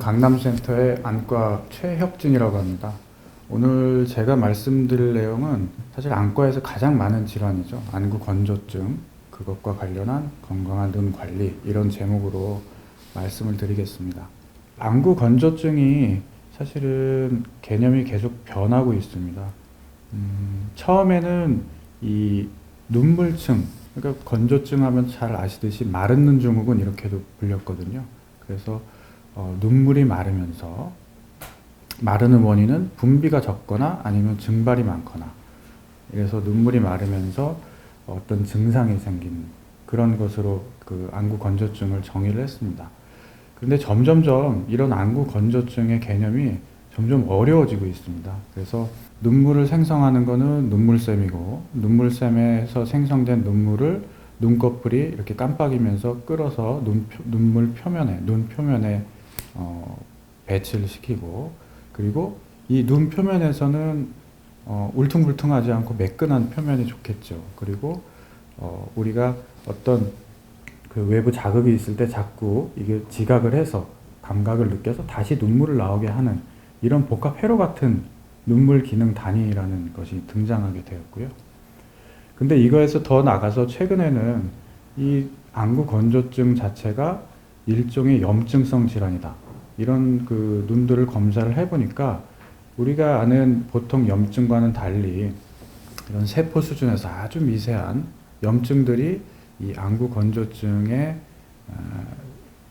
강남센터의 안과 최혁진이라고 합니다. 오늘 제가 말씀드릴 내용은 사실 안과에서 가장 많은 질환이죠. 안구 건조증, 그것과 관련한 건강한 눈 관리, 이런 제목으로 말씀을 드리겠습니다. 안구 건조증이 사실은 개념이 계속 변하고 있습니다. 처음에는 이 눈물층, 그러니까 건조증 하면 잘 아시듯이 마른 눈 증후군 이렇게도 불렸거든요. 그래서 눈물이 마르면서, 마르는 원인은 분비가 적거나 아니면 증발이 많거나, 그래서 눈물이 마르면서 어떤 증상이 생기는 그런 것으로 그 안구 건조증을 정의를 했습니다. 근데 점점점 이런 안구 건조증의 개념이 점점 어려워지고 있습니다. 그래서 눈물을 생성하는 것은 눈물샘이고, 눈물샘에서 생성된 눈물을 눈꺼풀이 이렇게 깜빡이면서 끌어서 눈물 표면에, 눈 표면에 배치를 시키고, 그리고 이 눈 표면에서는 울퉁불퉁하지 않고 매끈한 표면이 좋겠죠. 그리고 우리가 어떤 그 외부 자극이 있을 때 자꾸 이게 지각을 해서 감각을 느껴서 다시 눈물을 나오게 하는 이런 복합 회로 같은 눈물 기능 단위라는 것이 등장하게 되었고요. 근데 이거에서 더 나가서 최근에는 이 안구 건조증 자체가 일종의 염증성 질환이다, 이런 그 눈들을 검사를 해보니까 우리가 아는 보통 염증과는 달리 이런 세포 수준에서 아주 미세한 염증들이 이 안구 건조증의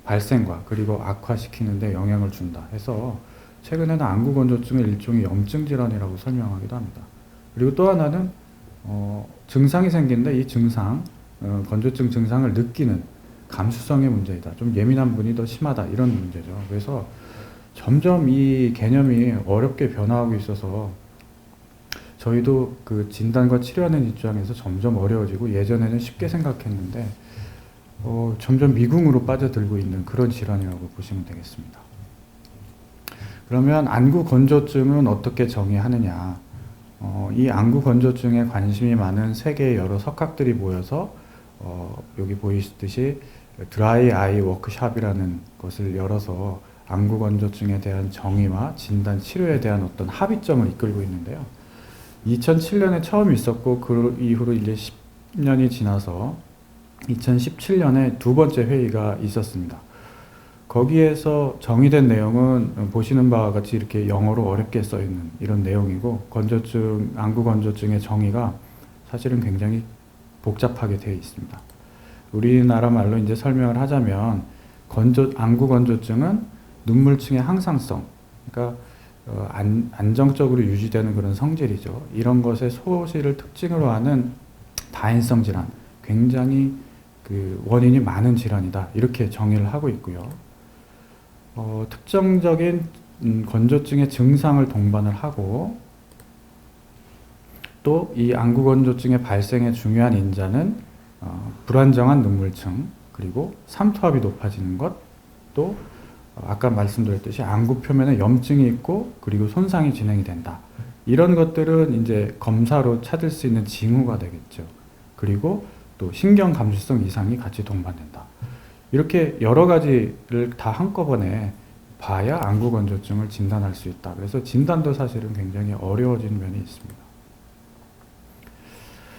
발생과 그리고 악화시키는 데 영향을 준다 해서 최근에는 안구 건조증을 일종의 염증 질환이라고 설명하기도 합니다. 그리고 또 하나는 증상이 생기는데 이 증상, 건조증 증상을 느끼는 감수성의 문제이다. 좀 예민한 분이 더 심하다, 이런 문제죠. 그래서 점점 이 개념이 어렵게 변화하고 있어서 저희도 그 진단과 치료하는 입장에서 점점 어려워지고, 예전에는 쉽게 생각했는데 점점 미궁으로 빠져들고 있는 그런 질환이라고 보시면 되겠습니다. 그러면 안구 건조증은 어떻게 정의하느냐? 이 안구 건조증에 관심이 많은 세계의 여러 석학들이 모여서 여기 보이시듯이 드라이 아이 워크샵이라는 것을 열어서 안구 건조증에 대한 정의와 진단, 치료에 대한 어떤 합의점을 이끌고 있는데요. 2007년에 처음 있었고, 그 이후로 이제 10년이 지나서 2017년에 두 번째 회의가 있었습니다. 거기에서 정의된 내용은 보시는 바와 같이 이렇게 영어로 어렵게 써 있는 이런 내용이고, 건조증, 안구 건조증의 정의가 사실은 굉장히 복잡하게 되어 있습니다. 우리나라 말로 이제 설명을 하자면, 안구 건조증은 눈물층의 항상성, 그러니까 안정적으로 유지되는 그런 성질이죠. 이런 것의 소실을 특징으로 하는 다인성 질환, 굉장히 그 원인이 많은 질환이다, 이렇게 정의를 하고 있고요. 특정적인 건조증의 증상을 동반을 하고, 또 이 안구 건조증의 발생에 중요한 인자는 불안정한 눈물층, 그리고 삼투압이 높아지는 것, 또 아까 말씀드렸듯이 안구 표면에 염증이 있고 그리고 손상이 진행이 된다. 이런 것들은 이제 검사로 찾을 수 있는 징후가 되겠죠. 그리고 또 신경 감수성 이상이 같이 동반된다. 이렇게 여러 가지를 다 한꺼번에 봐야 안구 건조증을 진단할 수 있다. 그래서 진단도 사실은 굉장히 어려워진 면이 있습니다.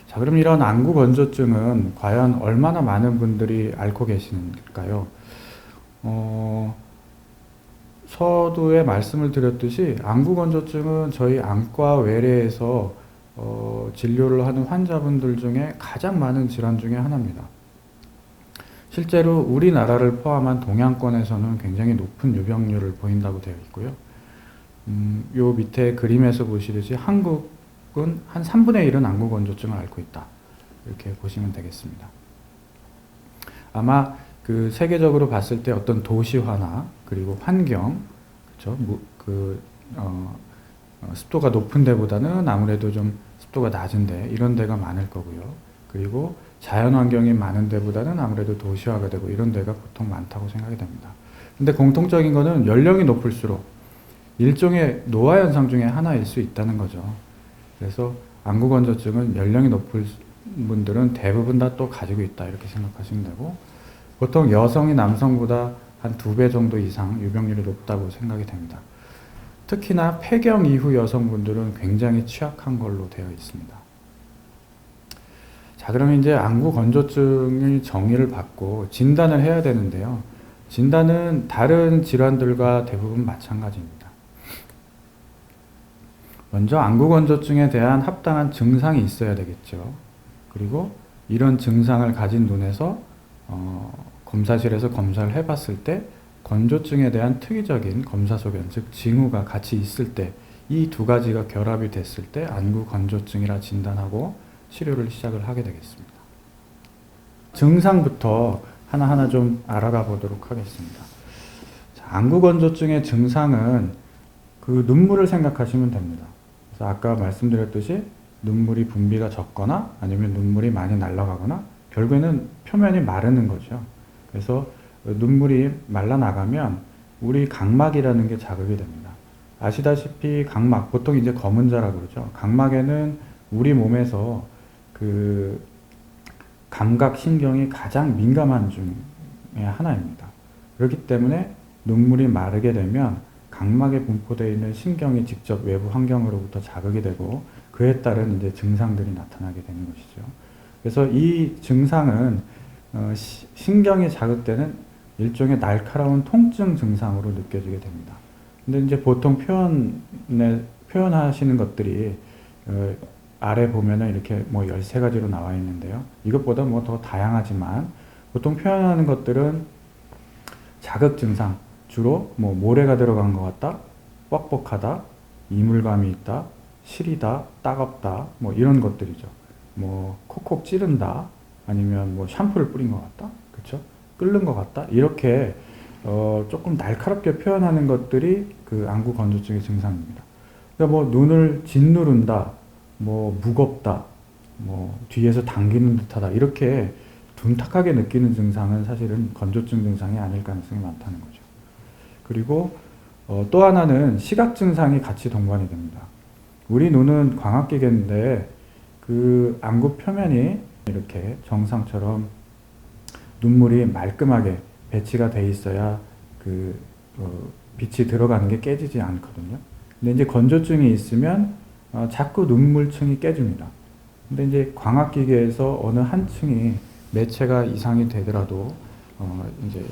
자, 그럼 이런 안구 건조증은 과연 얼마나 많은 분들이 앓고 계시는가요? 서두에 말씀을 드렸듯이 안구 건조증은 저희 안과 외래에서 진료를 하는 환자분들 중에 가장 많은 질환 중에 하나입니다. 실제로 우리나라를 포함한 동양권에서는 굉장히 높은 유병률을 보인다고 되어 있고요. 요 밑에 그림에서 보시듯이 한국은 한 3분의 1은 안구 건조증을 앓고 있다, 이렇게 보시면 되겠습니다. 아마 그 세계적으로 봤을 때 어떤 도시화나 그리고 환경, 그렇죠? 습도가 높은 데보다는 아무래도 좀 습도가 낮은 데, 이런 데가 많을 거고요. 그리고 자연 환경이 많은 데보다는 아무래도 도시화가 되고 이런 데가 보통 많다고 생각이 됩니다. 근데 공통적인 거는 연령이 높을수록 일종의 노화 현상 중에 하나일 수 있다는 거죠. 그래서 안구 건조증은 연령이 높은 분들은 대부분 다 또 가지고 있다, 이렇게 생각하시면 되고, 보통 여성이 남성보다 한 2배 정도 이상 유병률이 높다고 생각이 됩니다. 특히나 폐경 이후 여성분들은 굉장히 취약한 걸로 되어 있습니다. 자, 그러면 이제 안구 건조증의 정의를 받고 진단을 해야 되는데요. 진단은 다른 질환들과 대부분 마찬가지입니다. 먼저 안구 건조증에 대한 합당한 증상이 있어야 되겠죠. 그리고 이런 증상을 가진 눈에서 검사실에서 검사를 해봤을 때 건조증에 대한 특이적인 검사 소견, 즉 징후가 같이 있을 때, 이 두 가지가 결합이 됐을 때 안구 건조증이라 진단하고 치료를 시작을 하게 되겠습니다. 증상부터 하나하나 좀 알아가 보도록 하겠습니다. 자, 안구 건조증의 증상은 그 눈물을 생각하시면 됩니다. 그래서 아까 말씀드렸듯이 눈물이 분비가 적거나 아니면 눈물이 많이 날아가거나 결국에는 표면이 마르는 거죠. 그래서 눈물이 말라나가면 우리 각막이라는 게 자극이 됩니다. 아시다시피 각막, 보통 이제 검은자라고 그러죠. 각막에는 우리 몸에서 그 감각 신경이 가장 민감한 중에 하나입니다. 그렇기 때문에 눈물이 마르게 되면 각막에 분포되어 있는 신경이 직접 외부 환경으로부터 자극이 되고 그에 따른 이제 증상들이 나타나게 되는 것이죠. 그래서 이 증상은 신경이 자극되는 일종의 날카로운 통증 증상으로 느껴지게 됩니다. 근데 이제 보통 표현하시는 것들이 아래 보면은 이렇게 뭐 13가지로 나와 있는데요. 이것보다 뭐 더 다양하지만 보통 표현하는 것들은 자극 증상, 주로 뭐 모래가 들어간 것 같다, 뻑뻑하다, 이물감이 있다, 시리다, 따갑다, 뭐 이런 것들이죠. 뭐 콕콕 찌른다, 아니면 뭐 샴푸를 뿌린 것 같다, 그렇죠? 끓는 것 같다, 이렇게 조금 날카롭게 표현하는 것들이 그 안구 건조증의 증상입니다. 그러니까 뭐 눈을 짓누른다, 뭐 무겁다, 뭐 뒤에서 당기는 듯하다, 이렇게 둔탁하게 느끼는 증상은 사실은 건조증 증상이 아닐 가능성이 많다는 거죠. 그리고 또 하나는 시각 증상이 같이 동반이 됩니다. 우리 눈은 광학기계인데 그 안구 표면이 이렇게 정상처럼 눈물이 말끔하게 배치가 돼 있어야 그 빛이 들어가는 게 깨지지 않거든요. 근데 이제 건조증이 있으면 자꾸 눈물층이 깨집니다. 근데 이제 광학기계에서 어느 한 층이 매체가 이상이 되더라도 이제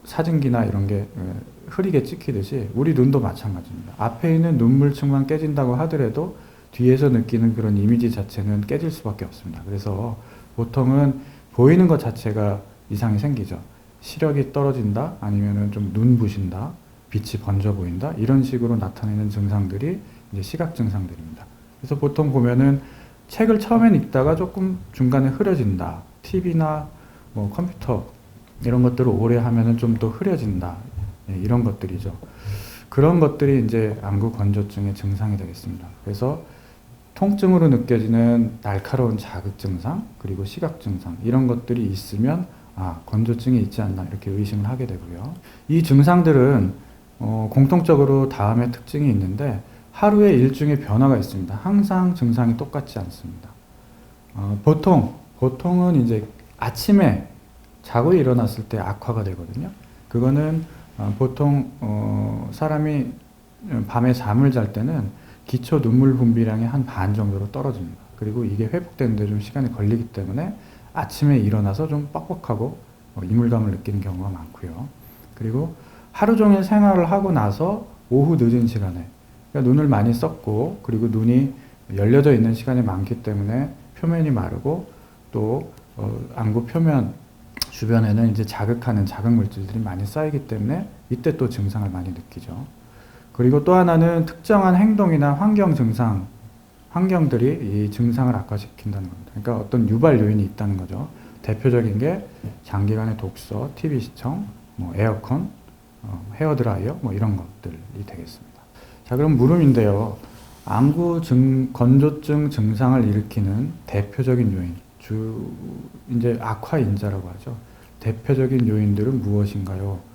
사진기나 이런 게 흐리게 찍히듯이 우리 눈도 마찬가지입니다. 앞에 있는 눈물층만 깨진다고 하더라도 뒤에서 느끼는 그런 이미지 자체는 깨질 수밖에 없습니다. 그래서 보통은 보이는 것 자체가 이상이 생기죠. 시력이 떨어진다, 아니면은 좀 눈 부신다, 빛이 번져 보인다, 이런 식으로 나타내는 증상들이 이제 시각 증상들입니다. 그래서 보통 보면은 책을 처음엔 읽다가 조금 중간에 흐려진다, TV나 뭐 컴퓨터 이런 것들을 오래 하면은 좀 더 흐려진다, 이런 것들이죠. 그런 것들이 이제 안구 건조증의 증상이 되겠습니다. 그래서 통증으로 느껴지는 날카로운 자극 증상, 그리고 시각 증상, 이런 것들이 있으면 건조증이 있지 않나 이렇게 의심을 하게 되고요. 이 증상들은 공통적으로 다음의 특징이 있는데 하루에 일종의 변화가 있습니다. 항상 증상이 똑같지 않습니다. 보통은 이제 아침에 자고 일어났을 때 악화가 되거든요. 그거는 보통 사람이 밤에 잠을 잘 때는 기초 눈물 분비량의 한 반 정도로 떨어집니다. 그리고 이게 회복되는데 좀 시간이 걸리기 때문에 아침에 일어나서 좀 뻑뻑하고 이물감을 느끼는 경우가 많고요. 그리고 하루 종일 생활을 하고 나서 오후 늦은 시간에, 그러니까 눈을 많이 썼고 그리고 눈이 열려져 있는 시간이 많기 때문에 표면이 마르고 또 안구 표면 주변에는 이제 자극하는 자극 물질들이 많이 쌓이기 때문에 이때 또 증상을 많이 느끼죠. 그리고 또 하나는 특정한 행동이나 환경 증상, 환경들이 이 증상을 악화시킨다는 겁니다. 그러니까 어떤 유발 요인이 있다는 거죠. 대표적인 게 장기간의 독서, TV 시청, 뭐 에어컨, 헤어드라이어, 뭐 이런 것들이 되겠습니다. 자, 그럼 물음인데요. 안구 건조증 증상을 일으키는 대표적인 요인, 이제 악화인자라고 하죠. 대표적인 요인들은 무엇인가요?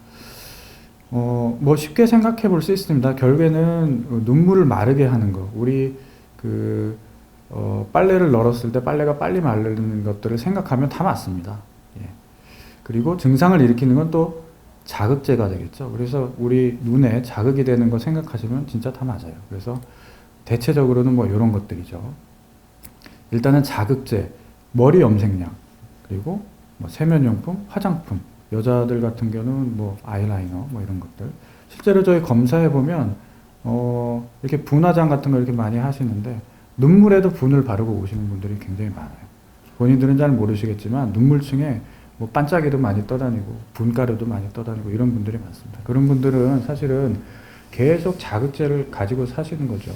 뭐 쉽게 생각해 볼 수 있습니다. 결국에는 눈물을 마르게 하는 거. 우리 빨래를 널었을 때 빨래가 빨리 마르는 것들을 생각하면 다 맞습니다. 예. 그리고 증상을 일으키는 건 또 자극제가 되겠죠. 그래서 우리 눈에 자극이 되는 거 생각하시면 진짜 다 맞아요. 그래서 대체적으로는 뭐 이런 것들이죠. 일단은 자극제, 머리 염색약, 그리고 뭐 세면용품, 화장품, 여자들 같은 경우는 뭐 아이라이너 뭐 이런 것들. 실제로 저희 검사해 보면 이렇게 분화장 같은 거 이렇게 많이 하시는데 눈물에도 분을 바르고 오시는 분들이 굉장히 많아요. 본인들은 잘 모르시겠지만 눈물층에 뭐 반짝이도 많이 떠다니고 분가루도 많이 떠다니고 이런 분들이 많습니다. 그런 분들은 사실은 계속 자극제를 가지고 사시는 거죠.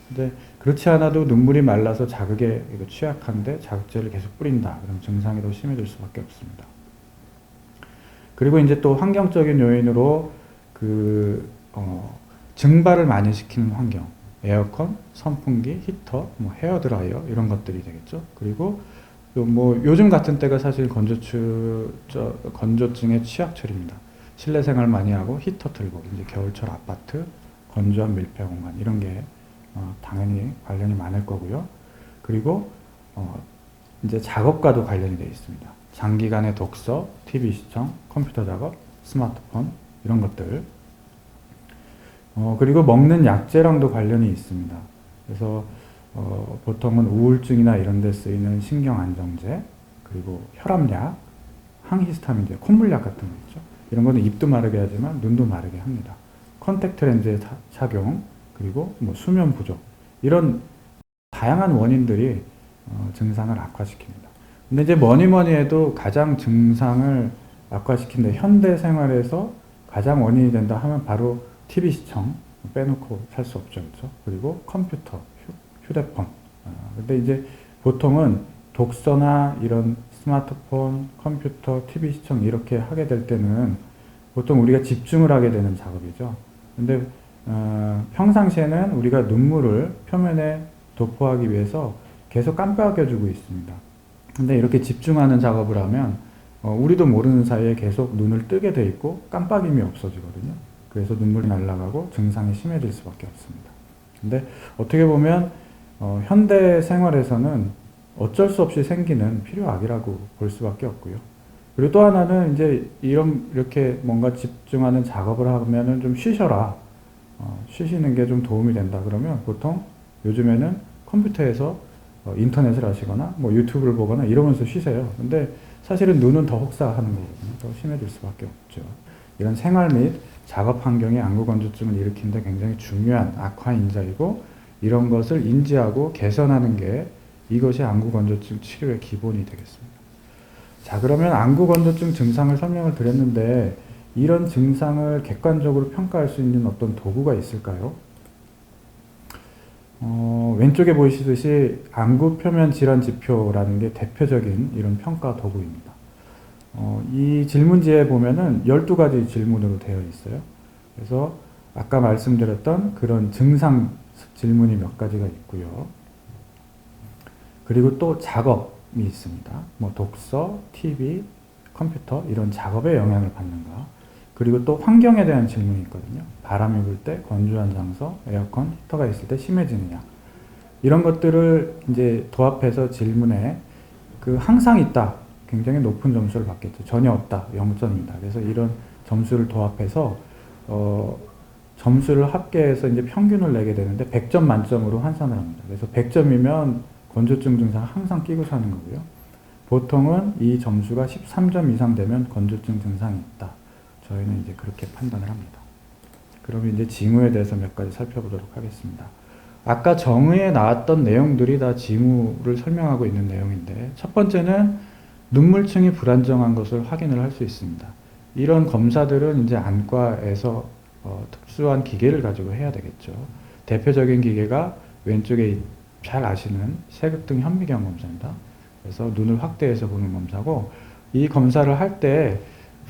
근데 그렇지 않아도 눈물이 말라서 자극에 취약한데 자극제를 계속 뿌린다. 그럼 증상이 더 심해질 수밖에 없습니다. 그리고 이제 또 환경적인 요인으로 증발을 많이 시키는 환경, 에어컨, 선풍기, 히터, 뭐 헤어드라이어 이런 것들이 되겠죠. 그리고 또 뭐 요즘 같은 때가 사실 건조증의 취약철입니다. 실내 생활 많이 하고 히터 틀고 이제 겨울철 아파트, 건조한 밀폐 공간 이런 게 당연히 관련이 많을 거고요. 그리고 이제 작업과도 관련이 되어 있습니다. 장기간의 독서, TV 시청, 컴퓨터 작업, 스마트폰 이런 것들. 그리고 먹는 약재랑도 관련이 있습니다. 그래서 보통은 우울증이나 이런 데 쓰이는 신경안정제, 그리고 혈압약, 항히스타민제, 콧물약 같은 거 있죠. 이런 거는 입도 마르게 하지만 눈도 마르게 합니다. 컨택트 렌즈의 착용, 그리고 뭐 수면 부족 이런 다양한 원인들이 증상을 악화시킵니다. 근데 이제 뭐니 해도 가장 증상을 악화시킨데 현대 생활에서 가장 원인이 된다 하면 바로 TV 시청 빼놓고 살 수 없죠, 그렇죠? 그리고 컴퓨터, 휴대폰. 근데 이제 보통은 독서나 이런 스마트폰, 컴퓨터, TV 시청 이렇게 하게 될 때는 보통 우리가 집중을 하게 되는 작업이죠. 근데 평상시에는 우리가 눈물을 표면에 도포하기 위해서 계속 깜빡여주고 있습니다. 근데 이렇게 집중하는 작업을 하면 우리도 모르는 사이에 계속 눈을 뜨게 돼 있고 깜빡임이 없어지거든요. 그래서 눈물이 날아가고 증상이 심해질 수밖에 없습니다. 근데 어떻게 보면 현대 생활에서는 어쩔 수 없이 생기는 필요악이라고 볼 수밖에 없고요. 그리고 또 하나는 이제 이렇게 뭔가 집중하는 작업을 하면은 좀 쉬셔라. 쉬시는 게 좀 도움이 된다. 그러면 보통 요즘에는 컴퓨터에서 인터넷을 하시거나 뭐 유튜브를 보거나 이러면서 쉬세요. 근데 사실은 눈은 더 혹사하는 거거든요. 더 심해질 수밖에 없죠. 이런 생활 및 작업 환경이 안구 건조증을 일으키는데 굉장히 중요한 악화 인자이고 이런 것을 인지하고 개선하는 게 이것이 안구 건조증 치료의 기본이 되겠습니다. 자, 그러면 안구 건조증 증상을 설명을 드렸는데 이런 증상을 객관적으로 평가할 수 있는 어떤 도구가 있을까요? 왼쪽에 보이시듯이 안구 표면 질환 지표라는 게 대표적인 이런 평가 도구입니다. 이 질문지에 보면은 12가지 질문으로 되어 있어요. 그래서 아까 말씀드렸던 그런 증상 질문이 몇 가지가 있고요. 그리고 또 작업이 있습니다. 뭐 독서, TV, 컴퓨터 이런 작업에 영향을 받는가. 그리고 또 환경에 대한 질문이 있거든요. 바람이 불 때, 건조한 장소, 에어컨, 히터가 있을 때 심해지느냐. 이런 것들을 이제 도합해서 질문에 항상 있다. 굉장히 높은 점수를 받겠죠. 전혀 없다. 0점입니다. 그래서 이런 점수를 도합해서 점수를 합계해서 이제 평균을 내게 되는데 100점 만점으로 환산을 합니다. 그래서 100점이면 건조증 증상 항상 끼고 사는 거고요. 보통은 이 점수가 13점 이상 되면 건조증 증상이 있다. 저희는 이제 그렇게 판단을 합니다. 그러면 이제 징후에 대해서 몇 가지 살펴보도록 하겠습니다. 아까 정의에 나왔던 내용들이 다 징후를 설명하고 있는 내용인데 첫 번째는 눈물층이 불안정한 것을 확인을 할 수 있습니다. 이런 검사들은 이제 안과에서 특수한 기계를 가지고 해야 되겠죠. 대표적인 기계가 왼쪽에 잘 아시는 세극등 현미경 검사입니다. 그래서 눈을 확대해서 보는 검사고 이 검사를 할 때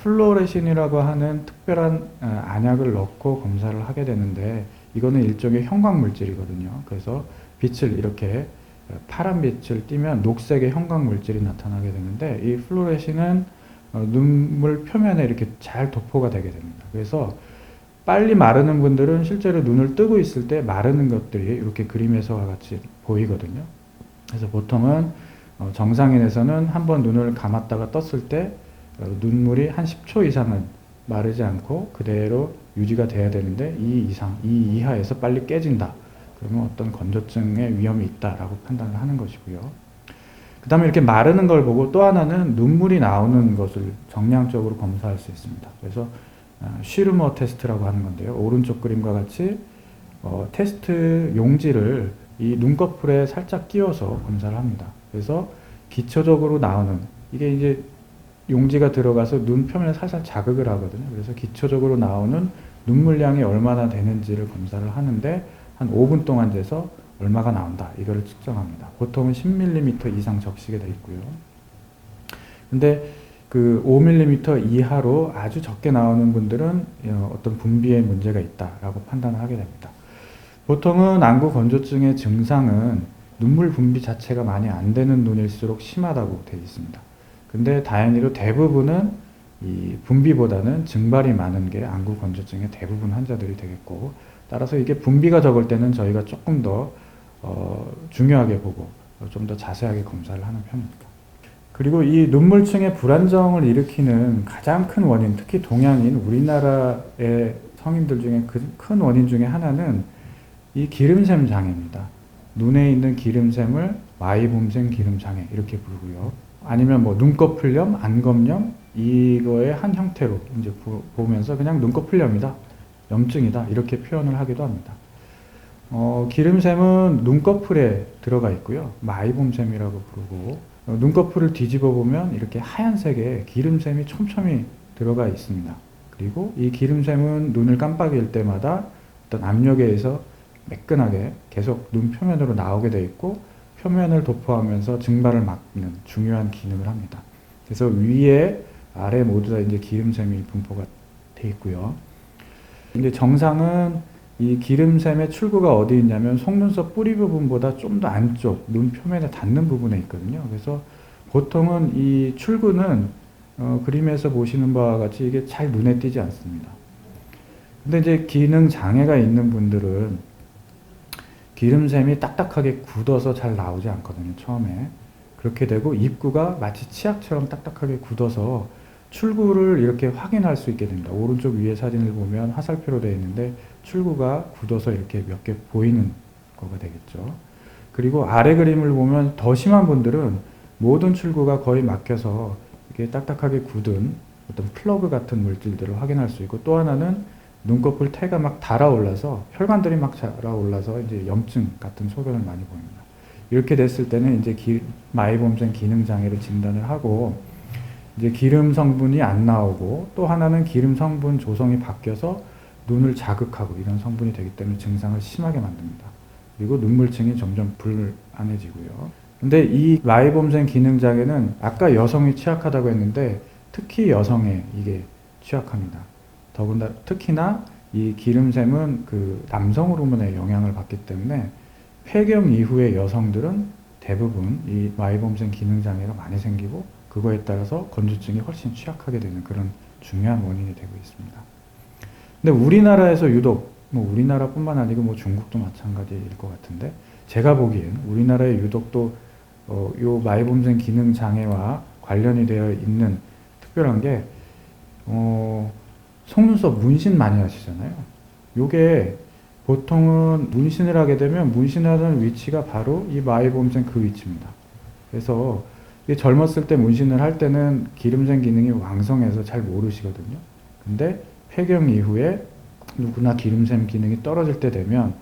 플로레신이라고 하는 특별한 안약을 넣고 검사를 하게 되는데 이거는 일종의 형광물질이거든요. 그래서 빛을 이렇게 파란 빛을 띠면 녹색의 형광물질이 나타나게 되는데 이 플로레신은 눈물 표면에 이렇게 잘 도포가 되게 됩니다. 그래서 빨리 마르는 분들은 실제로 눈을 뜨고 있을 때 마르는 것들이 이렇게 그림에서와 같이 보이거든요. 그래서 보통은 정상인에서는 한번 눈을 감았다가 떴을 때 눈물이 한 10초 이상은 마르지 않고 그대로 유지가 돼야 되는데 이 이하에서 빨리 깨진다. 그러면 어떤 건조증의 위험이 있다라고 판단을 하는 것이고요. 그 다음에 이렇게 마르는 걸 보고 또 하나는 눈물이 나오는 것을 정량적으로 검사할 수 있습니다. 그래서 쉬르머 테스트라고 하는 건데요. 오른쪽 그림과 같이 테스트 용지를 이 눈꺼풀에 살짝 끼워서 검사를 합니다. 그래서 기초적으로 나오는, 이게 이제 용지가 들어가서 눈 표면에 살살 자극을 하거든요. 그래서 기초적으로 나오는 눈물량이 얼마나 되는지를 검사를 하는데 한 5분 동안 돼서 얼마가 나온다. 이거를 측정합니다. 보통은 10mm 이상 적시게 되어 있고요. 근데 그 5mm 이하로 아주 적게 나오는 분들은 어떤 분비에 문제가 있다라고 판단을 하게 됩니다. 보통은 안구 건조증의 증상은 눈물 분비 자체가 많이 안 되는 눈일수록 심하다고 되어 있습니다. 근데 다행히도 대부분은 이 분비보다는 증발이 많은 게 안구 건조증의 대부분 환자들이 되겠고, 따라서 이게 분비가 적을 때는 저희가 조금 더 중요하게 보고 좀 더 자세하게 검사를 하는 편입니다. 그리고 이 눈물층의 불안정을 일으키는 가장 큰 원인, 특히 동양인 우리나라의 성인들 중에 큰 원인 중에 하나는 이 기름샘 장애입니다. 눈에 있는 기름샘을 마이봄샘 기름장애 이렇게 부르고요. 아니면 뭐 눈꺼풀염, 안검염 이거의 한 형태로 이제 보면서 그냥 눈꺼풀염이다, 염증이다 이렇게 표현을 하기도 합니다. 기름샘은 눈꺼풀에 들어가 있고요. 마이봄샘이라고 부르고 눈꺼풀을 뒤집어 보면 이렇게 하얀색의 기름샘이 촘촘히 들어가 있습니다. 그리고 이 기름샘은 눈을 깜빡일 때마다 어떤 압력에 의해서 매끈하게 계속 눈 표면으로 나오게 되어 있고 표면을 도포하면서 증발을 막는 중요한 기능을 합니다. 그래서 위에 아래 모두 다 이제 기름샘이 분포가 되어 있고요. 이제 정상은 이 기름샘의 출구가 어디 있냐면 속눈썹 뿌리 부분보다 좀 더 안쪽 눈 표면에 닿는 부분에 있거든요. 그래서 보통은 이 출구는 그림에서 보시는 바와 같이 이게 잘 눈에 띄지 않습니다. 근데 이제 기능 장애가 있는 분들은 기름샘이 딱딱하게 굳어서 잘 나오지 않거든요, 처음에. 그렇게 되고 입구가 마치 치약처럼 딱딱하게 굳어서 출구를 이렇게 확인할 수 있게 됩니다. 오른쪽 위에 사진을 보면 화살표로 되어 있는데 출구가 굳어서 이렇게 몇 개 보이는 거가 되겠죠. 그리고 아래 그림을 보면 더 심한 분들은 모든 출구가 거의 막혀서 이렇게 딱딱하게 굳은 어떤 플러그 같은 물질들을 확인할 수 있고, 또 하나는 눈꺼풀 태가 막 달아올라서 혈관들이 막 달아올라서 이제 염증 같은 소견을 많이 보입니다. 이렇게 됐을 때는 이제 마이봄샘 기능 장애를 진단을 하고 이제 기름 성분이 안 나오고, 또 하나는 기름 성분 조성이 바뀌어서 눈을 자극하고 이런 성분이 되기 때문에 증상을 심하게 만듭니다. 그리고 눈물층이 점점 불안해지고요. 근데 이 마이봄샘 기능 장애는 아까 여성이 취약하다고 했는데 특히 여성에 이게 취약합니다. 더군다나 특히나 이 기름샘은 그 남성 호르몬의 영향을 받기 때문에 폐경 이후의 여성들은 대부분 이 마이봄샘 기능 장애가 많이 생기고 그거에 따라서 건조증이 훨씬 취약하게 되는 그런 중요한 원인이 되고 있습니다. 근데 우리나라에서 유독 우리나라뿐만 아니고 중국도 마찬가지일 것 같은데, 제가 보기엔 우리나라에 유독 또 요 마이봄샘 기능 장애와 관련이 되어 있는 특별한 게 속눈썹 문신 많이 하시잖아요. 요게 보통은 문신을 하게 되면 문신하는 위치가 바로 이 마이봄샘 그 위치입니다. 그래서 젊었을 때 문신을 할 때는 기름샘 기능이 왕성해서 잘 모르시거든요. 근데 폐경 이후에 누구나 기름샘 기능이 떨어질 때 되면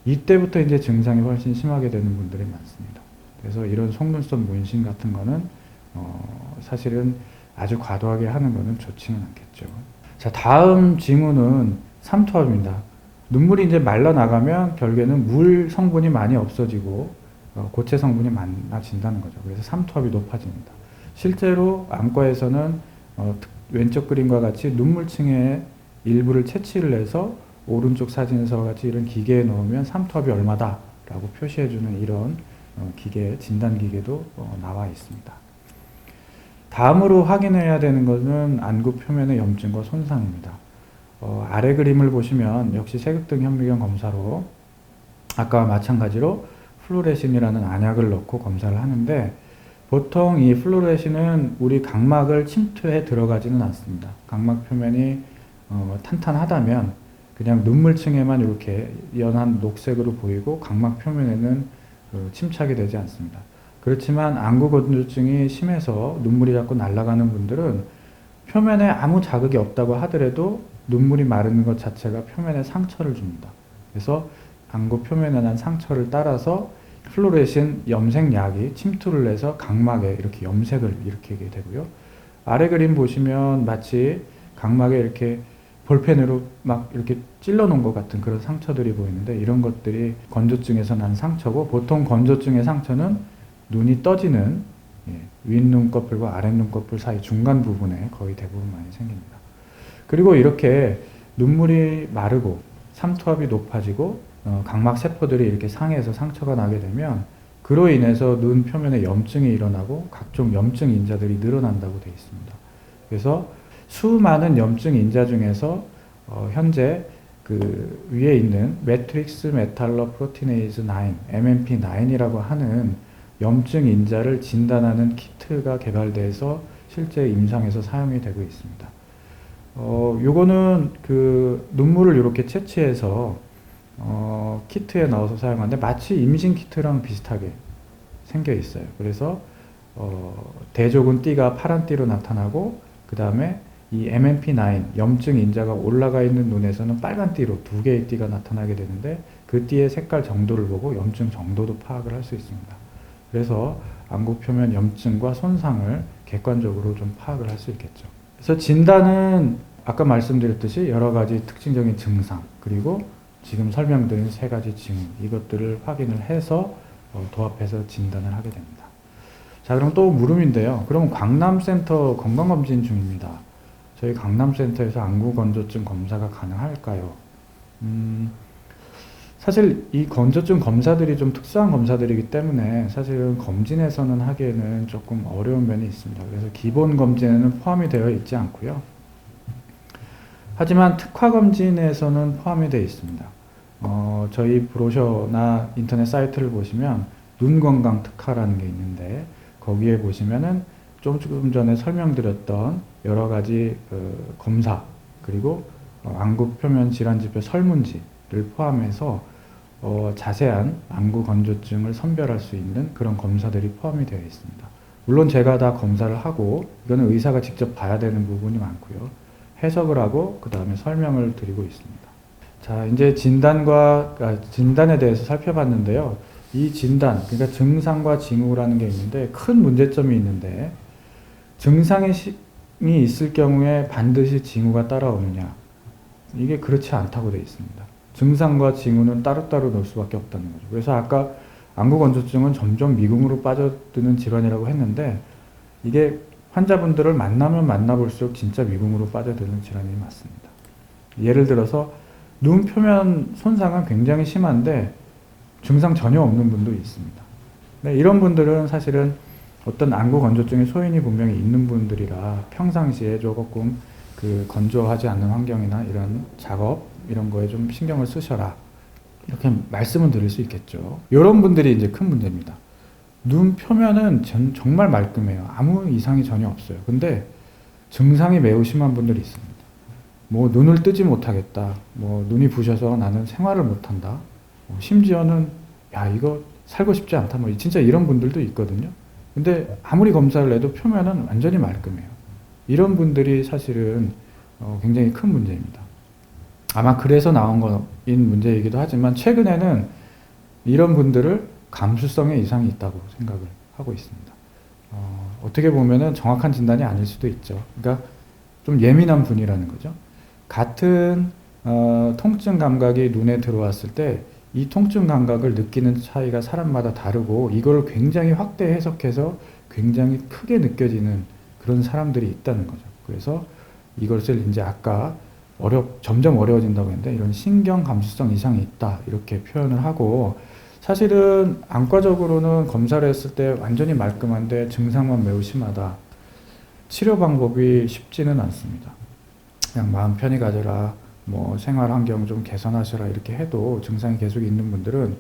이때부터 이제 증상이 훨씬 심하게 되는 분들이 많습니다. 그래서 이런 속눈썹 문신 같은 거는 사실은 아주 과도하게 하는 거는 좋지는 않겠죠. 자, 다음 징후는 삼투압입니다. 눈물이 이제 말라 나가면 결국에는 물 성분이 많이 없어지고 고체 성분이 많아진다는 거죠. 그래서 삼투압이 높아집니다. 실제로 안과에서는 왼쪽 그림과 같이 눈물층의 일부를 채취를 해서 오른쪽 사진에서 같이 이런 기계에 넣으면 삼투압이 얼마다라고 표시해주는 이런 기계, 진단기계도 나와 있습니다. 다음으로 확인해야 되는 것은 안구 표면의 염증과 손상입니다. 아래 그림을 보시면 역시 색극등 현미경 검사로 아까와 마찬가지로 플루레신이라는 안약을 넣고 검사를 하는데, 보통 이 플루레신은 우리 각막을 침투해 들어가지는 않습니다. 각막 표면이 탄탄하다면 그냥 눈물층에만 이렇게 연한 녹색으로 보이고 각막 표면에는 침착이 되지 않습니다. 그렇지만 안구 건조증이 심해서 눈물이 자꾸 날아가는 분들은 표면에 아무 자극이 없다고 하더라도 눈물이 마르는 것 자체가 표면에 상처를 줍니다. 그래서 안구 표면에 난 상처를 따라서 플루오레신 염색약이 침투를 해서 각막에 이렇게 염색을 일으키게 되고요. 아래 그림 보시면 마치 각막에 이렇게 볼펜으로 막 이렇게 찔러 놓은 것 같은 그런 상처들이 보이는데, 이런 것들이 건조증에서 난 상처고, 보통 건조증의 상처는 눈이 떠지는 윗눈꺼풀과 아랫눈꺼풀 사이 중간 부분에 거의 대부분 많이 생깁니다. 그리고 이렇게 눈물이 마르고 삼투압이 높아지고 각막 세포들이 이렇게 상해서 상처가 나게 되면 그로 인해서 눈 표면에 염증이 일어나고 각종 염증 인자들이 늘어난다고 되어 있습니다. 그래서 수많은 염증 인자 중에서 현재 그 위에 있는 매트릭스 메탈로 프로티네이즈 9, MMP9이라고 하는 염증 인자를 진단하는 키트가 개발돼서 실제 임상에서 사용이 되고 있습니다. 요거는 그 눈물을 이렇게 채취해서 키트에 넣어서 사용하는데 마치 임신 키트랑 비슷하게 생겨 있어요. 그래서 대조군 띠가 파란 띠로 나타나고, 그 다음에 이 MMP9 염증 인자가 올라가 있는 눈에서는 빨간 띠로 두 개의 띠가 나타나게 되는데, 그 띠의 색깔 정도를 보고 염증 정도도 파악을 할 수 있습니다. 그래서 안구 표면 염증과 손상을 객관적으로 좀 파악을 할 수 있겠죠. 그래서 진단은 아까 말씀드렸듯이 여러 가지 특징적인 증상, 그리고 지금 설명드린 세 가지 징후, 이것들을 확인을 해서 도합해서 진단을 하게 됩니다. 자, 그럼 또 물음인데요. 그럼 강남센터 건강검진 중입니다. 저희 강남센터에서 안구 건조증 검사가 가능할까요? 사실 이 건조증 검사들이 좀 특수한 검사들이기 때문에 사실은 검진에서는 하기에는 조금 어려운 면이 있습니다. 그래서 기본 검진에는 포함이 되어 있지 않고요. 하지만 특화 검진에서는 포함이 되어 있습니다. 저희 브로셔나 인터넷 사이트를 보시면 눈 건강 특화라는 게 있는데, 거기에 보시면은 조금 전에 설명드렸던 여러 가지 검사, 그리고 안구 표면 질환지표 설문지를 포함해서 자세한 안구 건조증을 선별할 수 있는 그런 검사들이 포함이 되어 있습니다. 물론 제가 다 검사를 하고, 이거는 의사가 직접 봐야 되는 부분이 많고요. 해석을 하고 그 다음에 설명을 드리고 있습니다. 자, 이제 진단에 대해서 살펴봤는데요. 이 진단, 그러니까 증상과 징후라는 게 있는데 큰 문제점이 있는데, 증상이 있을 경우에 반드시 징후가 따라오느냐? 이게 그렇지 않다고 되어 있습니다. 증상과 징후는 따로따로 놓을 수밖에 없다는 거죠. 그래서 아까 안구 건조증은 점점 미궁으로 빠져드는 질환이라고 했는데, 이게 환자분들을 만나면 만나볼수록 진짜 미궁으로 빠져드는 질환이 맞습니다. 예를 들어서 눈 표면 손상은 굉장히 심한데 증상 전혀 없는 분도 있습니다. 네, 이런 분들은 사실은 어떤 안구 건조증의 소인이 분명히 있는 분들이라 평상시에 조금 그 건조하지 않는 환경이나 이런 작업 이런 거에 좀 신경을 쓰셔라, 이렇게 말씀을 드릴 수 있겠죠. 이런 분들이 이제 큰 문제입니다. 눈 표면은 정말 말끔해요. 아무 이상이 전혀 없어요. 근데 증상이 매우 심한 분들이 있습니다. 뭐 눈을 뜨지 못하겠다, 뭐 눈이 부셔서 나는 생활을 못한다, 심지어는 야 이거 살고 싶지 않다, 뭐 진짜 이런 분들도 있거든요. 근데 아무리 검사를 해도 표면은 완전히 말끔해요. 이런 분들이 사실은 굉장히 큰 문제입니다. 아마 그래서 나온 거인 문제이기도 하지만, 최근에는 이런 분들을 감수성에 이상이 있다고 생각을 하고 있습니다. 어떻게 보면은 정확한 진단이 아닐 수도 있죠. 그러니까 좀 예민한 분이라는 거죠. 같은 통증 감각이 눈에 들어왔을 때 이 통증 감각을 느끼는 차이가 사람마다 다르고, 이걸 굉장히 확대 해석해서 굉장히 크게 느껴지는 그런 사람들이 있다는 거죠. 그래서 이것을 이제 아까 점점 어려워진다고 했는데, 이런 신경 감수성 이상이 있다, 이렇게 표현을 하고, 사실은 안과적으로는 검사를 했을 때 완전히 말끔한데 증상만 매우 심하다. 치료 방법이 쉽지는 않습니다. 그냥 마음 편히 가져라, 뭐 생활 환경 좀 개선하셔라, 이렇게 해도 증상이 계속 있는 분들은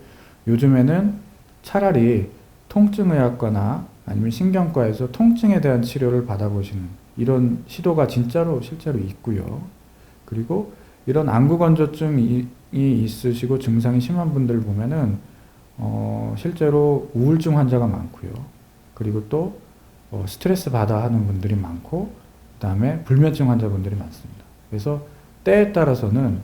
요즘에는 차라리 통증의학과나 아니면 신경과에서 통증에 대한 치료를 받아보시는 이런 시도가 실제로 있고요. 그리고 이런 안구 건조증이 있으시고 증상이 심한 분들 보면은 실제로 우울증 환자가 많고요. 그리고 또 스트레스 받아 하는 분들이 많고, 그 다음에 불면증 환자분들이 많습니다. 그래서 때에 따라서는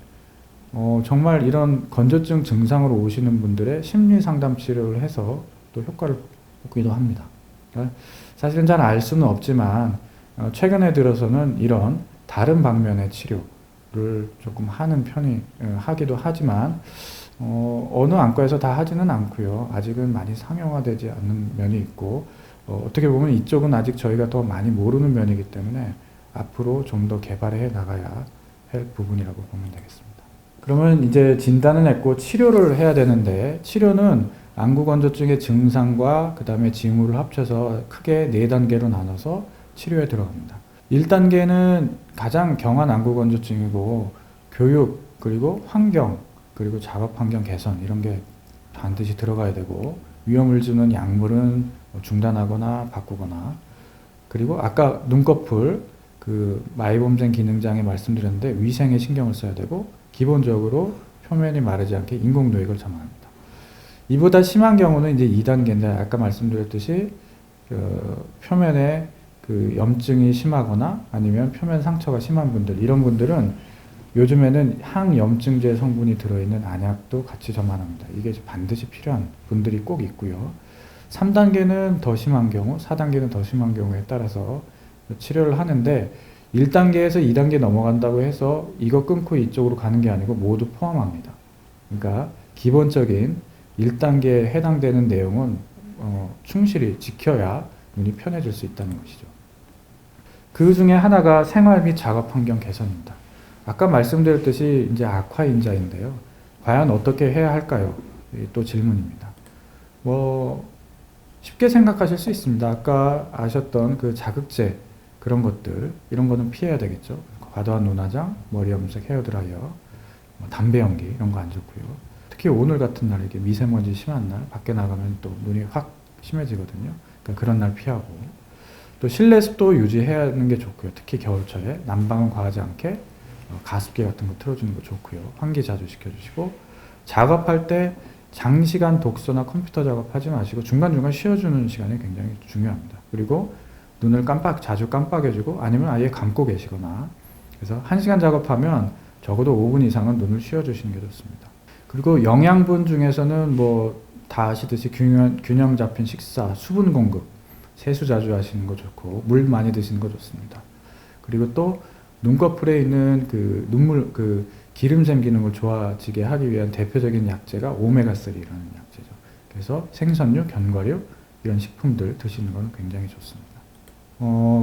정말 이런 건조증 증상으로 오시는 분들의 심리 상담 치료를 해서 또 효과를 보기도 합니다. 그러니까 사실은 잘 알 수는 없지만 최근에 들어서는 이런 다른 방면의 치료를 조금 하는 편이 하기도 하지만 어느 안과에서 다 하지는 않고요. 아직은 많이 상용화되지 않는 면이 있고, 어떻게 보면 이쪽은 아직 저희가 더 많이 모르는 면이기 때문에 앞으로 좀 더 개발해 나가야 할 부분이라고 보면 되겠습니다. 그러면 이제 진단을 했고 치료를 해야 되는데, 치료는 안구 건조증의 증상과 그 다음에 징후를 합쳐서 크게 4단계로 나눠서 치료에 들어갑니다. 1단계는 가장 경한 안구 건조증이고, 교육, 그리고 환경, 그리고 작업 환경 개선, 이런 게 반드시 들어가야 되고, 위험을 주는 약물은 중단하거나 바꾸거나, 그리고 아까 눈꺼풀 그 마이봄샘 기능장애 말씀드렸는데 위생에 신경을 써야 되고, 기본적으로 표면이 마르지 않게 인공 노획을 점화합니다. 이보다 심한 경우는 이제 2단계인데, 아까 말씀드렸듯이 표면에 그 염증이 심하거나 아니면 표면 상처가 심한 분들, 이런 분들은 요즘에는 항염증제 성분이 들어있는 안약도 같이 점환합니다. 이게 반드시 필요한 분들이 꼭 있고요. 3단계는 더 심한 경우, 4단계는 더 심한 경우에 따라서 치료를 하는데, 1단계에서 2단계 넘어간다고 해서 이거 끊고 이쪽으로 가는 게 아니고 모두 포함합니다. 그러니까 기본적인 1단계에 해당되는 내용은 충실히 지켜야 눈이 편해질 수 있다는 것이죠. 그 중에 하나가 생활 및 작업 환경 개선입니다. 아까 말씀드렸듯이 이제 악화인자인데요. 과연 어떻게 해야 할까요? 또 질문입니다. 쉽게 생각하실 수 있습니다. 아까 아셨던 그 자극제, 그런 것들, 이런 거는 피해야 되겠죠. 과도한 눈화장, 머리 염색, 헤어드라이어, 담배 연기, 이런 거 안 좋고요. 특히 오늘 같은 날, 이게 미세먼지 심한 날, 밖에 나가면 또 눈이 확 심해지거든요. 그러니까 그런 날 피하고, 또 실내 습도 유지해야 하는 게 좋고요. 특히 겨울철에 난방은 과하지 않게 가습기 같은 거 틀어주는 거 좋고요. 환기 자주 시켜주시고, 작업할 때 장시간 독서나 컴퓨터 작업하지 마시고 중간중간 쉬어주는 시간이 굉장히 중요합니다. 그리고 눈을 자주 깜빡여주고 아니면 아예 감고 계시거나, 그래서 1시간 작업하면 적어도 5분 이상은 눈을 쉬어주시는 게 좋습니다. 그리고 영양분 중에서는 다 아시듯이 균형 잡힌 식사, 수분 공급, 세수 자주 하시는 거 좋고, 물 많이 드시는 거 좋습니다. 그리고 또 눈꺼풀에 있는 기름샘 기능을 좋아지게 하기 위한 대표적인 약재가 오메가3라는 약재죠. 그래서 생선류, 견과류, 이런 식품들 드시는 건 굉장히 좋습니다.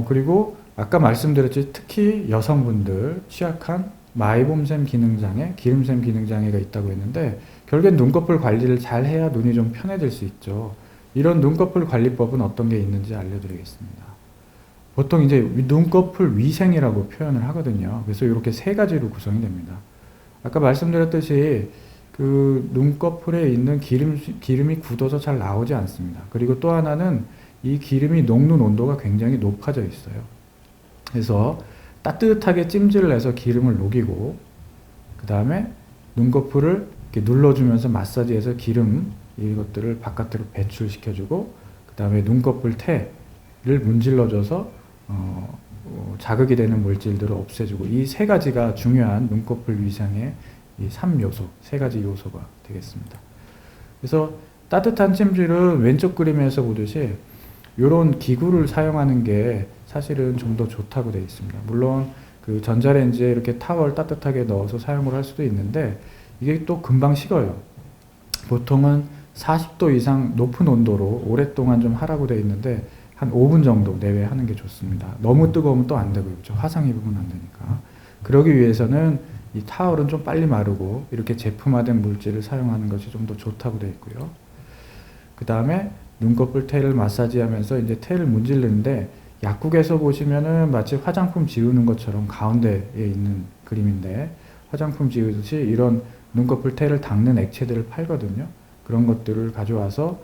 그리고 아까 말씀드렸듯이 특히 여성분들 취약한 마이봄샘 기능장애, 기름샘 기능장애가 있다고 했는데, 결국엔 눈꺼풀 관리를 잘 해야 눈이 좀 편해질 수 있죠. 이런 눈꺼풀 관리법은 어떤 게 있는지 알려드리겠습니다. 보통 이제 눈꺼풀 위생이라고 표현을 하거든요. 그래서 이렇게 3가지로 구성이 됩니다. 아까 말씀드렸듯이 그 눈꺼풀에 있는 기름이 굳어서 잘 나오지 않습니다. 그리고 또 하나는 이 기름이 녹는 온도가 굉장히 높아져 있어요. 그래서 따뜻하게 찜질을 해서 기름을 녹이고, 그 다음에 눈꺼풀을 이렇게 눌러주면서 마사지해서 기름, 이것들을 바깥으로 배출시켜주고, 그 다음에 눈꺼풀 태를 문질러줘서 자극이 되는 물질들을 없애주고, 이 3가지가 중요한 눈꺼풀 위생의 이 3요소, 3가지 요소가 되겠습니다. 그래서 따뜻한 찜질은 왼쪽 그림에서 보듯이 이런 기구를 사용하는 게 사실은 좀 더 좋다고 되어 있습니다. 물론 그 전자레인지에 이렇게 타월 따뜻하게 넣어서 사용을 할 수도 있는데, 이게 또 금방 식어요. 보통은 40도 이상 높은 온도로 오랫동안 좀 하라고 되어 있는데, 한 5분 정도 내외 하는 게 좋습니다. 너무 뜨거우면 또 안 되고요. 그렇죠? 화상 입으면 안 되니까. 그러기 위해서는 이 타월은 좀 빨리 마르고 이렇게 제품화된 물질을 사용하는 것이 좀 더 좋다고 되어 있고요. 그 다음에 눈꺼풀 태를 마사지하면서 이제 태를 문지르는데, 약국에서 보시면은 마치 화장품 지우는 것처럼 가운데에 있는 그림인데, 화장품 지우듯이 이런 눈꺼풀 태를 닦는 액체들을 팔거든요. 그런 것들을 가져와서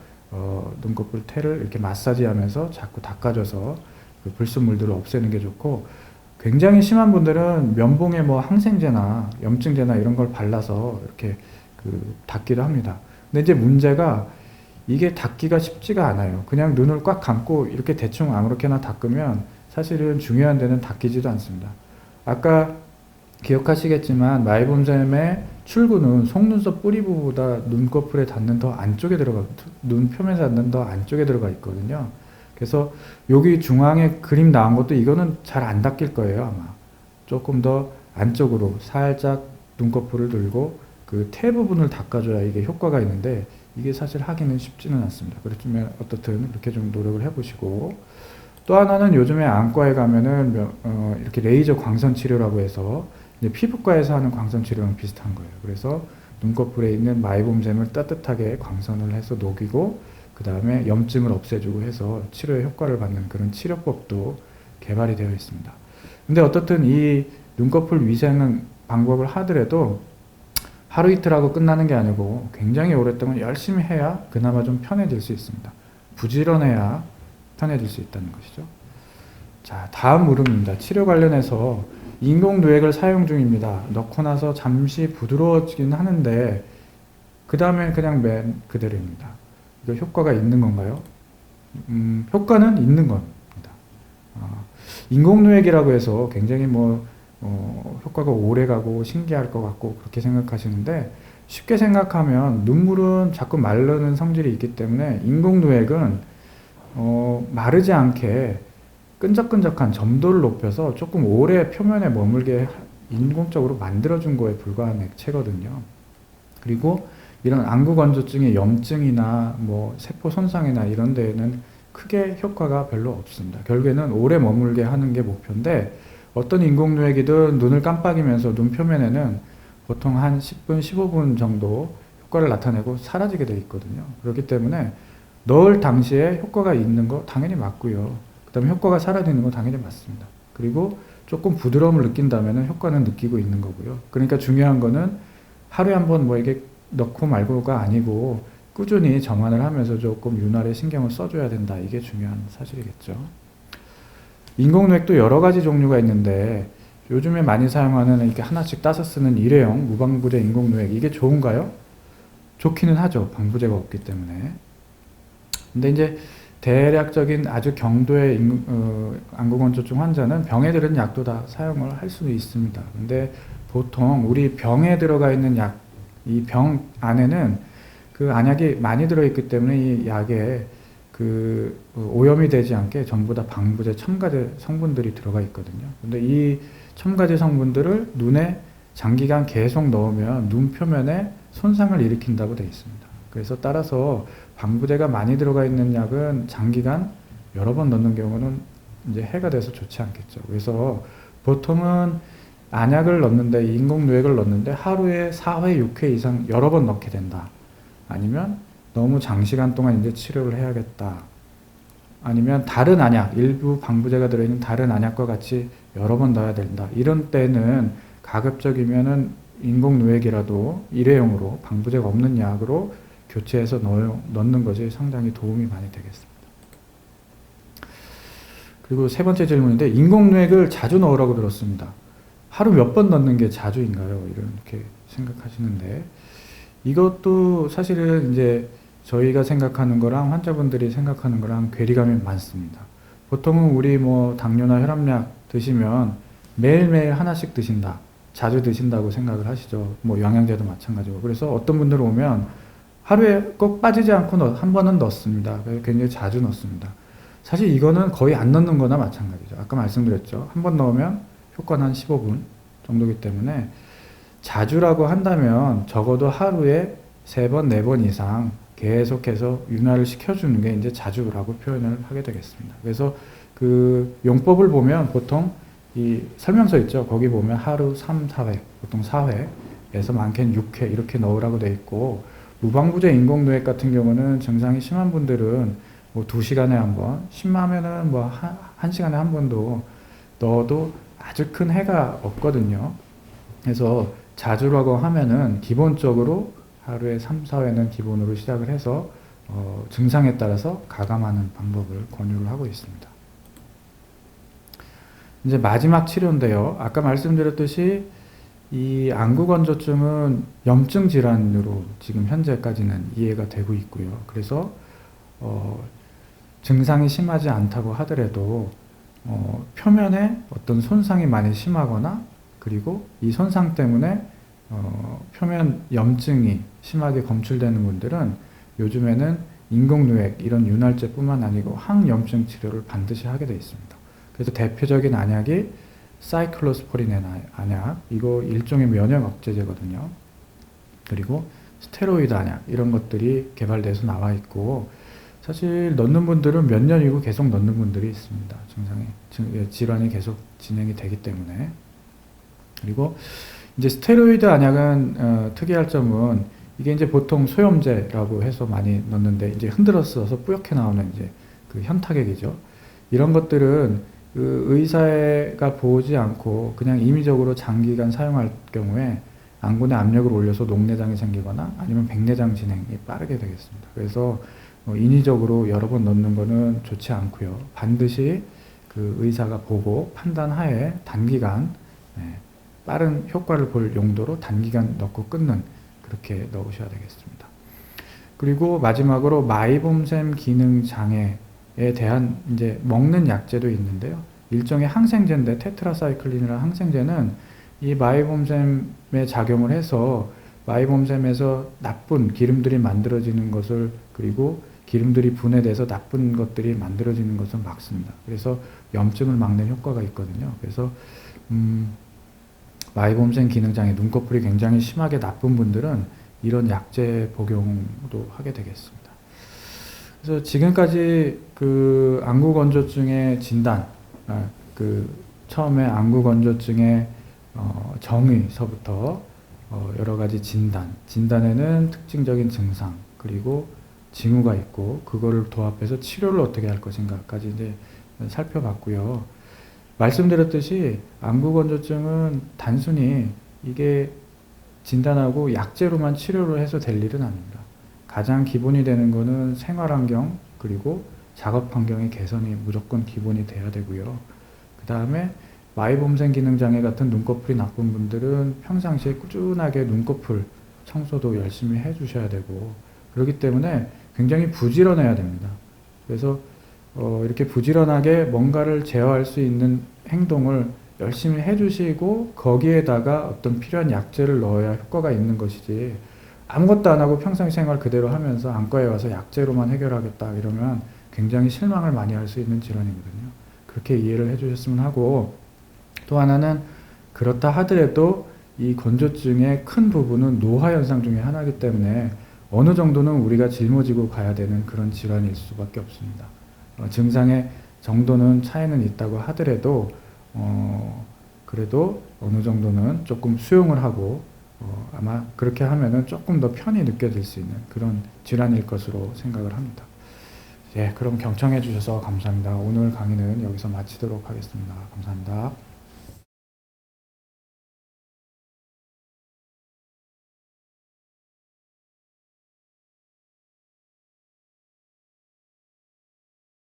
눈꺼풀 태를 이렇게 마사지하면서 자꾸 닦아줘서 그 불순물들을 없애는 게 좋고, 굉장히 심한 분들은 면봉에 뭐 항생제나 염증제나 이런 걸 발라서 이렇게 닦기도 합니다. 근데 이제 문제가 이게 닦기가 쉽지가 않아요. 그냥 눈을 꽉 감고 이렇게 대충 아무렇게나 닦으면 사실은 중요한 데는 닦이지도 않습니다. 아까 기억하시겠지만 마이봄샘의 출구는 속눈썹 뿌리 부분보다 눈꺼풀에 닿는 더 안쪽에 눈 표면에 닿는 더 안쪽에 들어가 있거든요. 그래서 여기 중앙에 그림 나온 것도 이거는 잘 안 닦일 거예요, 아마. 조금 더 안쪽으로 살짝 눈꺼풀을 들고 그 테 부분을 닦아줘야 이게 효과가 있는데 이게 사실 하기는 쉽지는 않습니다. 그렇지만 어떻든 이렇게 좀 노력을 해보시고, 또 하나는 요즘에 안과에 가면은 이렇게 레이저 광선 치료라고 해서 이제 피부과에서 하는 광선 치료랑 비슷한 거예요. 그래서 눈꺼풀에 있는 마이봄샘을 따뜻하게 광선을 해서 녹이고 그 다음에 염증을 없애주고 해서 치료에 효과를 받는 그런 치료법도 개발이 되어 있습니다. 근데 어떻든 이 눈꺼풀 위생 방법을 하더라도 하루 이틀 하고 끝나는 게 아니고 굉장히 오랫동안 열심히 해야 그나마 좀 편해질 수 있습니다. 부지런해야 편해질 수 있다는 것이죠. 자, 다음 물음입니다. 치료 관련해서 인공누액을 사용 중입니다. 넣고 나서 잠시 부드러워지긴 하는데 그 다음에 그냥 맨 그대로입니다. 이거 효과가 있는 건가요? 효과는 있는 겁니다. 인공누액이라고 해서 굉장히 효과가 오래 가고 신기할 것 같고 그렇게 생각하시는데, 쉽게 생각하면 눈물은 자꾸 마르는 성질이 있기 때문에 인공누액은 마르지 않게 끈적끈적한 점도를 높여서 조금 오래 표면에 머물게 인공적으로 만들어준 거에 불과한 액체거든요. 그리고 이런 안구 건조증의 염증이나 세포 손상이나 이런 데에는 크게 효과가 별로 없습니다. 결국에는 오래 머물게 하는 게 목표인데, 어떤 인공누액이든 눈을 깜빡이면서 눈 표면에는 보통 한 10분, 15분 정도 효과를 나타내고 사라지게 돼 있거든요. 그렇기 때문에 넣을 당시에 효과가 있는 거 당연히 맞고요. 그 다음에 효과가 사라지는 거 당연히 맞습니다. 그리고 조금 부드러움을 느낀다면 효과는 느끼고 있는 거고요. 그러니까 중요한 거는 하루에 한 번 이게 넣고 말고가 아니고 꾸준히 정환을 하면서 조금 윤활에 신경을 써줘야 된다. 이게 중요한 사실이겠죠. 인공누액도 여러 가지 종류가 있는데 요즘에 많이 사용하는 이렇게 하나씩 따서 쓰는 일회용 무방부제 인공누액, 이게 좋은가요? 좋기는 하죠. 방부제가 없기 때문에. 근데 이제 대략적인 아주 경도의 안구건조증 환자는 병에 들은 약도 다 사용을 할 수도 있습니다. 근데 보통 우리 병에 들어가 있는 약, 이 병 안에는 그 안약이 많이 들어있기 때문에 이 약에 오염이 되지 않게 전부 다 방부제 첨가제 성분들이 들어가 있거든요. 근데 이 첨가제 성분들을 눈에 장기간 계속 넣으면 눈 표면에 손상을 일으킨다고 되어 있습니다. 그래서 따라서 방부제가 많이 들어가 있는 약은 장기간 여러 번 넣는 경우는 이제 해가 돼서 좋지 않겠죠. 그래서 보통은 안약을 넣는데, 인공누액을 넣는데 하루에 4회, 6회 이상 여러 번 넣게 된다. 아니면 너무 장시간 동안 이제 치료를 해야겠다. 아니면 다른 안약, 일부 방부제가 들어있는 다른 안약과 같이 여러 번 넣어야 된다. 이런 때는 가급적이면은 인공누액이라도 일회용으로 방부제가 없는 약으로 교체해서 넣는 것이 상당히 도움이 많이 되겠습니다. 그리고 세 번째 질문인데, 인공누액을 자주 넣으라고 들었습니다. 하루 몇 번 넣는 게 자주인가요? 이렇게 생각하시는데, 이것도 사실은 이제 저희가 생각하는 거랑 환자분들이 생각하는 거랑 괴리감이 많습니다. 보통은 우리 당뇨나 혈압약 드시면 매일매일 하나씩 드신다, 자주 드신다고 생각을 하시죠. 영양제도 마찬가지고. 그래서 어떤 분들 오면 하루에 꼭 빠지지 않고 한 번은 넣습니다. 굉장히 자주 넣습니다. 사실 이거는 거의 안 넣는 거나 마찬가지죠. 아까 말씀드렸죠. 한 번 넣으면 효과는 한 15분 정도이기 때문에 자주라고 한다면 적어도 하루에 3번, 4번 이상 계속해서 윤활을 시켜주는 게 이제 자주라고 표현을 하게 되겠습니다. 그래서 그 용법을 보면 보통 이 설명서 있죠. 거기 보면 하루 3, 4회, 보통 4회에서 많게는 6회 이렇게 넣으라고 돼 있고, 무방부제 인공누액 같은 경우는 증상이 심한 분들은 2시간에 한 번, 심하면은 1시간에 한 번도 넣어도 아주 큰 해가 없거든요. 그래서 자주라고 하면은 기본적으로 하루에 3, 4회는 기본으로 시작을 해서 증상에 따라서 가감하는 방법을 권유를 하고 있습니다. 이제 마지막 치료인데요. 아까 말씀드렸듯이 이 안구건조증은 염증 질환으로 지금 현재까지는 이해가 되고 있고요. 그래서 증상이 심하지 않다고 하더라도 표면에 어떤 손상이 많이 심하거나 그리고 이 손상 때문에 표면 염증이 심하게 검출되는 분들은 요즘에는 인공누액 이런 윤활제뿐만 아니고 항염증 치료를 반드시 하게 되어 있습니다. 그래서 대표적인 안약이 사이클로스포린 안약, 이거 일종의 면역 억제제거든요. 그리고 스테로이드 안약 이런 것들이 개발돼서 나와 있고, 사실 넣는 분들은 몇 년이고 계속 넣는 분들이 있습니다. 질환이 계속 진행이 되기 때문에. 그리고 이제 스테로이드 안약은 특이할 점은 이게 이제 보통 소염제라고 해서 많이 넣는데 이제 흔들어서 뿌옇게 나오는 이제 그 현타액이죠. 이런 것들은 그 의사가 보지 않고 그냥 임의적으로 장기간 사용할 경우에 안구내 압력을 올려서 녹내장이 생기거나 아니면 백내장 진행이 빠르게 되겠습니다. 그래서 인위적으로 여러 번 넣는 거는 좋지 않고요. 반드시 그 의사가 보고 판단하에 단기간 빠른 효과를 볼 용도로 단기간 넣고 끊는, 그렇게 넣으셔야 되겠습니다. 그리고 마지막으로 마이봄샘 기능 장애에 대한 이제 먹는 약제도 있는데요. 일종의 항생제인데 테트라사이클린이라는 항생제는 이 마이봄샘에 작용을 해서 마이봄샘에서 나쁜 기름들이 만들어지는 것을, 그리고 기름들이 분해돼서 나쁜 것들이 만들어지는 것을 막습니다. 그래서 염증을 막는 효과가 있거든요. 그래서 마이봄샘 기능장애, 눈꺼풀이 굉장히 심하게 나쁜 분들은 이런 약제 복용도 하게 되겠습니다. 그래서 지금까지 그 안구건조증의 진단, 처음에 안구건조증의 정의서부터 여러 가지 진단에는 특징적인 증상, 그리고 징후가 있고 그거를 도합해서 치료를 어떻게 할 것인가까지 이제 살펴봤고요. 말씀드렸듯이 안구건조증은 단순히 이게 진단하고 약제로만 치료를 해서 될 일은 아닙니다. 가장 기본이 되는 거는 생활환경, 그리고 작업환경의 개선이 무조건 기본이 돼야 되고요. 그 다음에 마이봄샘 기능장애 같은 눈꺼풀이 나쁜 분들은 평상시에 꾸준하게 눈꺼풀 청소도 열심히 해주셔야 되고, 그렇기 때문에 굉장히 부지런해야 됩니다. 그래서 이렇게 부지런하게 뭔가를 제어할 수 있는 행동을 열심히 해주시고 거기에다가 어떤 필요한 약제를 넣어야 효과가 있는 것이지, 아무것도 안 하고 평상시 생활 그대로 하면서 안과에 와서 약제로만 해결하겠다 이러면 굉장히 실망을 많이 할 수 있는 질환이거든요. 그렇게 이해를 해주셨으면 하고, 또 하나는 그렇다 하더라도 이 건조증의 큰 부분은 노화 현상 중에 하나이기 때문에 어느 정도는 우리가 짊어지고 가야 되는 그런 질환일 수밖에 없습니다. 증상의 정도는 차이는 있다고 하더라도 그래도 어느 정도는 조금 수용을 하고 아마 그렇게 하면은 조금 더 편히 느껴질 수 있는 그런 질환일 것으로 생각을 합니다. 예, 그럼 경청해 주셔서 감사합니다. 오늘 강의는 여기서 마치도록 하겠습니다. 감사합니다.